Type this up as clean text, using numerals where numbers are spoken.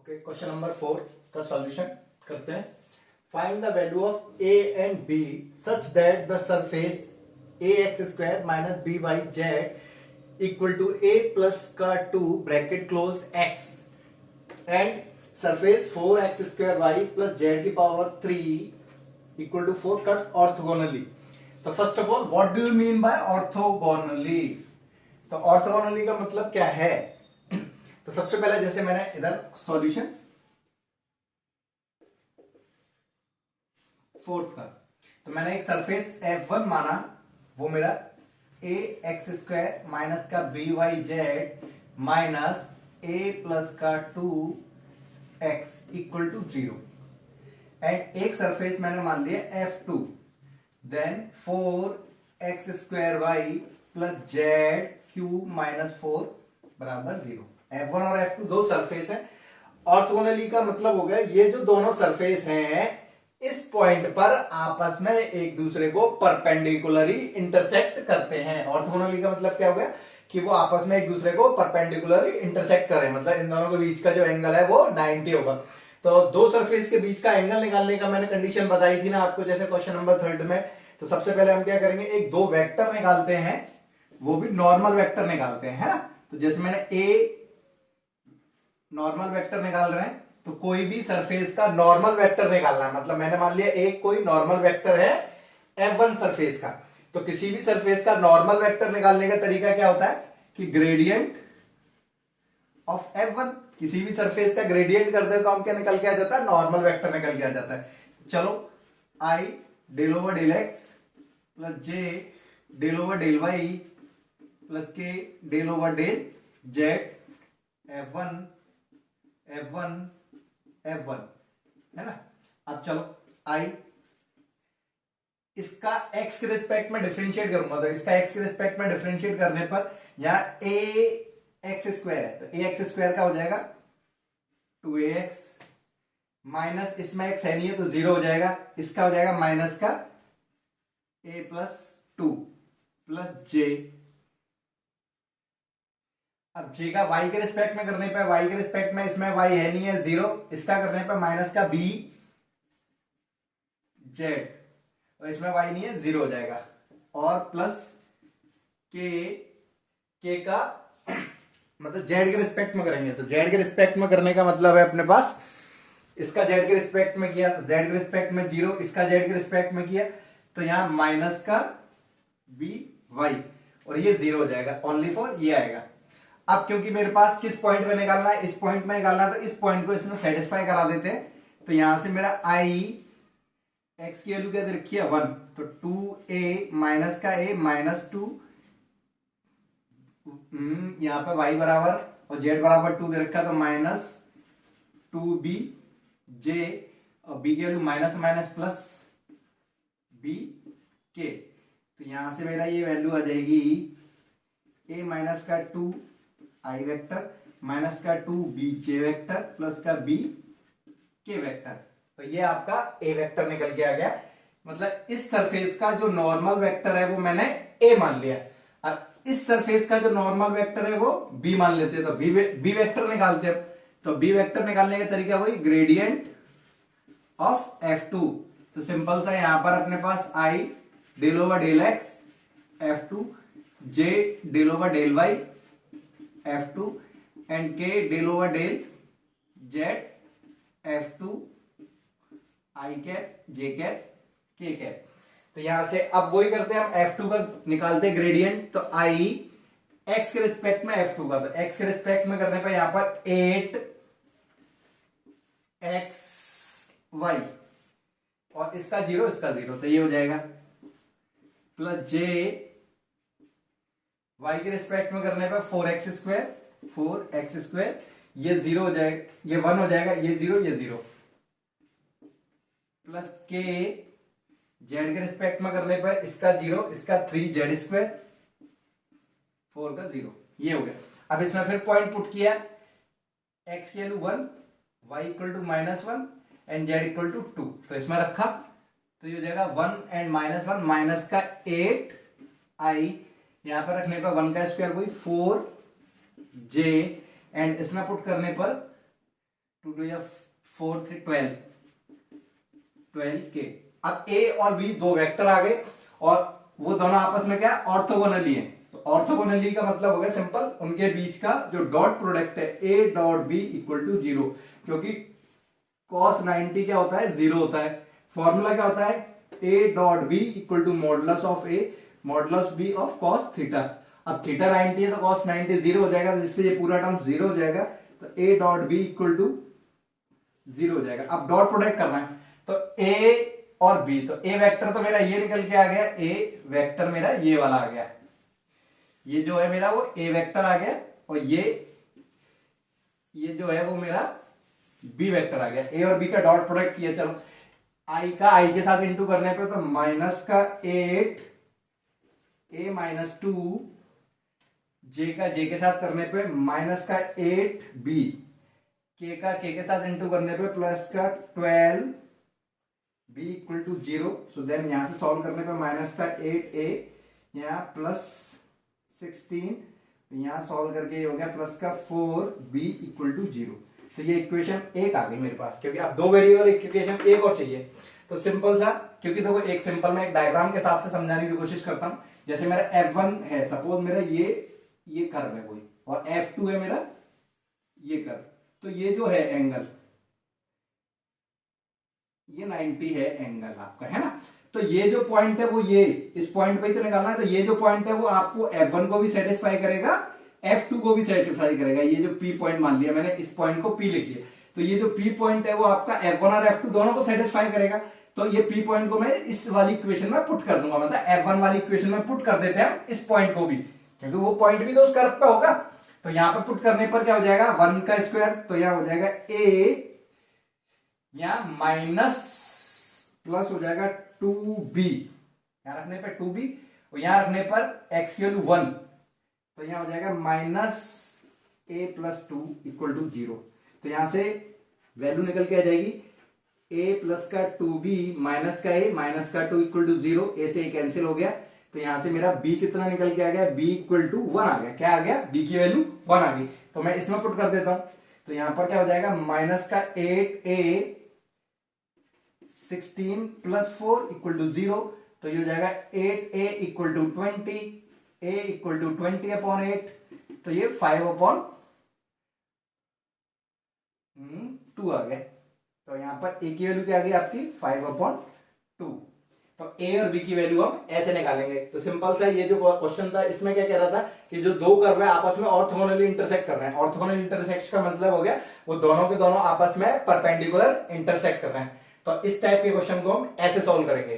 Okay, question number 4 का solution करते हैं। Find the value of a and b such that the surface a x square minus b y z equal to a plus का 2 bracket close x and surface 4 x square y plus z की power 3 equal to 4 cut orthogonally. तो first of all what do you mean by orthogonally? तो orthogonally का मतलब क्या है? तो सबसे पहले जैसे मैंने इधर सॉल्यूशन फोर्थ का, तो मैंने एक सरफेस F1 माना, वो मेरा ए एक्स स्क्वायर माइनस का b y z minus a plus का 2 एक्स इक्वल टू 0 एंड एक सरफेस मैंने मान लिया F2 then 4 x square y plus z cube minus 4 बराबर 0। F1 और F2 दो सरफेस हैं। ऑर्थोगोनली का मतलब हो गया ये जो दोनों सरफेस हैं इस पॉइंट पर आपस में एक दूसरे को परपेंडिकुलरली इंटरसेक्ट करते हैं। ऑर्थोगोनली का मतलब क्या हो गया कि वो आपस में एक दूसरे को परपेंडिकुलरली इंटरसेक्ट करें, मतलब इन दोनों के बीच का जो एंगल है वो 90 होगा। तो दो सरफेस के बीच का एंगल निकालने का मैंने कंडीशन बताई थी ना आपको, जैसे क्वेश्चन नंबर 3 में। तो सबसे पहले हम क्या करेंगे, एक दो वेक्टर निकालते हैं, वो भी नॉर्मल वेक्टर निकालते हैं, है ना। तो जैसे मैंने ए नॉर्मल वेक्टर निकाल रहे हैं, तो कोई भी सरफेस का नॉर्मल वेक्टर निकालना है, मतलब मैंने मान लिया एक कोई नॉर्मल वेक्टर है F1 सरफेस का। तो किसी भी सरफेस का नॉर्मल वेक्टर निकालने का तरीका क्या होता है कि ग्रेडियंट ऑफ F1, किसी भी सरफेस का ग्रेडियंट करते हैं तो हम क्या निकल के आ जाता है, नॉर्मल वेक्टर निकल के आ जाता है। चलो i del over del x plus j del over del y plus k del over del z F1 F1 F1 है ना। अब चलो आई इसका x के रिस्पेक्ट में डिफरेंशिएट करूंगा, तो इसका x के रिस्पेक्ट में डिफरेंशिएट करने पर यहां a एक्स स्क्वायर है, तो a एक्स स्क्वायर का हो जाएगा 2ax माइनस इसमें x है नहीं है तो 0 हो जाएगा, इसका हो जाएगा माइनस का a प्लस 2 प्लस j। अब j का y के रिस्पेक्ट में करने पे, y के रिस्पेक्ट में इसमें y है नहीं है 0, इसका करने पे माइनस का b z और इसमें y नहीं है 0 हो जाएगा, और प्लस k का मतलब z के रिस्पेक्ट में करेंगे, तो z के रिस्पेक्ट में करने का मतलब है अपने पास इसका z के रिस्पेक्ट में किया तो z के रिस्पेक्ट में 0, इसका z के रिस्पेक्ट में किया तो यहां माइनस का b y और ये 0 हो जाएगा, ओनली फॉर ये आएगा। अब क्योंकि मेरे पास किस पॉइंट में निकालना है, इस पॉइंट में निकालना है, तो इस पॉइंट को इसमें सेटिस्फाई करा देते हैं। तो यहां से मेरा i x की वैल्यू क्या दे रखी है 1, तो 2a माइनस का a माइनस 2, यहां पे y बराबर और z बराबर 2 दे रखा, तो माइनस 2b j और b की value minus minus plus b k। तो यहां से मेरा ये वैल्यू आ जाएगी a माइनस का 2 i वेक्टर माइनस का 2 b j वेक्टर प्लस का b k वेक्टर। तो ये आपका a वेक्टर निकल के आ गया, मतलब इस सरफेस का जो नॉर्मल वेक्टर है वो मैंने a मान लिया। अब इस सरफेस का जो नॉर्मल वेक्टर है वो b मान लेते हैं, तो b वेक्टर निकालते हैं। तो b वेक्टर निकालने का तरीका वही ग्रेडियंट ऑफ F2। तो सिंपल सा यहां पर अपने पास i del over del x F2 j del over del y F2 and k del over del z F2 i cap j cap k cap. तो यहां से अब वही करते हैं, हम F2 का निकालते हैं ग्रेडियंट, तो i x के रिस्पेक्ट में F2 का, तो x के रिस्पेक्ट में करने पर यहां पर 8xy और इसका 0 इसका 0, तो ये हो जाएगा प्लस j y के रिस्पेक्ट में करने पर 4x स्क्वायर, ये 0 हो जाएगा, ये 1 हो जाएगा, ये 0 ये 0 प्लस k z के रिस्पेक्ट में करने पर इसका 0 इसका 3z स्क्वायर 4 का 0, ये हो गया। अब इसमें फिर पॉइंट पुट किया, x की value 1 y equal to -1 and z equal to 2, तो इसमें रखा तो ये हो जाएगा 1 एंड -1 माइनस का 8i, यहां पर रखने पर 1 का स्क्वायर वही 4j एंड इसमें पुट करने पर 2 2 या 4 3 12 12 के। अब ए और बी दो वेक्टर आ गए और वो दोनों आपस में क्या ऑर्थोगोनली है। तो ऑर्थोगोनली का मतलब हो गया सिंपल, उनके बीच का जो डॉट प्रोडक्ट है a dot b equal to 0, क्योंकि cos 90 क्या होता है 0 होता है। फॉर्मूला क्या होता है a dot b equal to modulus of a modulus b of cos theta. अब थीटा 90 है तो cos 90 0 हो जाएगा, जिससे ये पूरा टर्म 0 हो जाएगा। तो a dot b equal to 0 हो जाएगा। अब डॉट प्रोडक्ट करना है तो a और b, तो a वेक्टर तो मेरा ये निकल के आ गया, a वेक्टर मेरा ये वाला आ गया, ये जो है मेरा वो a वेक्टर आ गया, और ये जो है वो मेरा b वेक्टर आ गया। a और b का डॉट प्रोडक्ट किया, चलो i का i के साथ इंटू करने पे तो माइनस का 8 a माइनस 2, j का j के साथ करने पे माइनस का 8 b, k का k के साथ इंटू करने पे प्लस का 12 b equal to 0। So then यहां से सॉल्व करने पे माइनस का 8a, यहाँ प्लस 16, यहां सॉल्व करके ये हो गया प्लस का 4b इक्वल टू 0। तो ये इक्वेशन एक आ गई मेरे पास, क्योंकि अब दो वेरिएबल इक्वेशन एक और चाहिए। तो सिंपल सा, क्योंकि देखो एक सिंपल में एक डायग्राम के हिसाब से समझाने की कोशिश करता हूं। जैसे मेरा f1 है, सपोज मेरा ये कर्व है कोई, और f2 है मेरा ये कर्व। तो ये जो है एंगल, ये 90 है एंगल आपका, है ना। तो ये जो पॉइंट है वो ये इस पॉइंट पे ही तो निकालना है। तो ये जो पॉइंट है वो आपको f1 को भी सेटिस्फाई करेगा, f2 को भी सेटिस्फाई करेगा। ये जो P पॉइंट मान लिया मैंने, इस पॉइंट को P लिख लिया, तो ये जो P पॉइंट है वो आपका f1 और f2 दोनों को सेटिस्फाई करेगा। तो ये P पॉइंट को मैं इस वाली इक्वेशन में पुट कर दूंगा, मतलब f1 वाली इक्वेशन में पुट कर देते हैं इस पॉइंट को भी, क्योंकि वो पॉइंट भी तो उस कर्व पे होगा। तो यहाँ पे पुट करने पर क्या हो जाएगा 1 का स्क्वायर, तो यहाँ हो जाएगा a, यहाँ माइनस प्लस हो जाएगा 2b, यहां रखने पर 2b, और यहां रखने पर x की वैल्यू 1, तो यहां हो जाएगा minus a plus 2 equal to 0। तो यहां से वैल्यू निकल के आ जाएगी a प्लस का 2b माइनस का a माइनस का 2 इक्वल टू 0, a से a कैंसिल हो गया। तो यहां से मेरा b कितना निकल के आ गया, b इक्वल टू 1 आ गया। क्या आ गया, b की वैल्यू 1 आ गई। तो मैं इसमें पुट कर देता हूं, तो यहां पर क्या हो जाएगा माइनस का 8a 16 प्लस 4 इक्वल टू 0। तो ये हो जाएगा 8a equal to 20, a equal to 20 upon 8, तो ये 5 अपॉन 2 आ गया। तो यहां पर a की वैल्यू क्या आ गई आपकी 5 अपॉन 2। तो a और b की वैल्यू हम ऐसे निकालेंगे। तो सिंपल सा ये जो क्वेश्चन था, इसमें क्या कह रहा था कि जो दो कर्व है आपस में ऑर्थोगोनली इंटरसेक्ट कर रहे हैं। ऑर्थोगोनल इंटरसेक्शन का मतलब हो गया वो दोनों के दोनों आपस में परपेंडिकुलर इंटरसेक्ट कर रहे हैं। तो इस टाइप के क्वेश्चन को हम ऐसे सॉल्व करेंगे।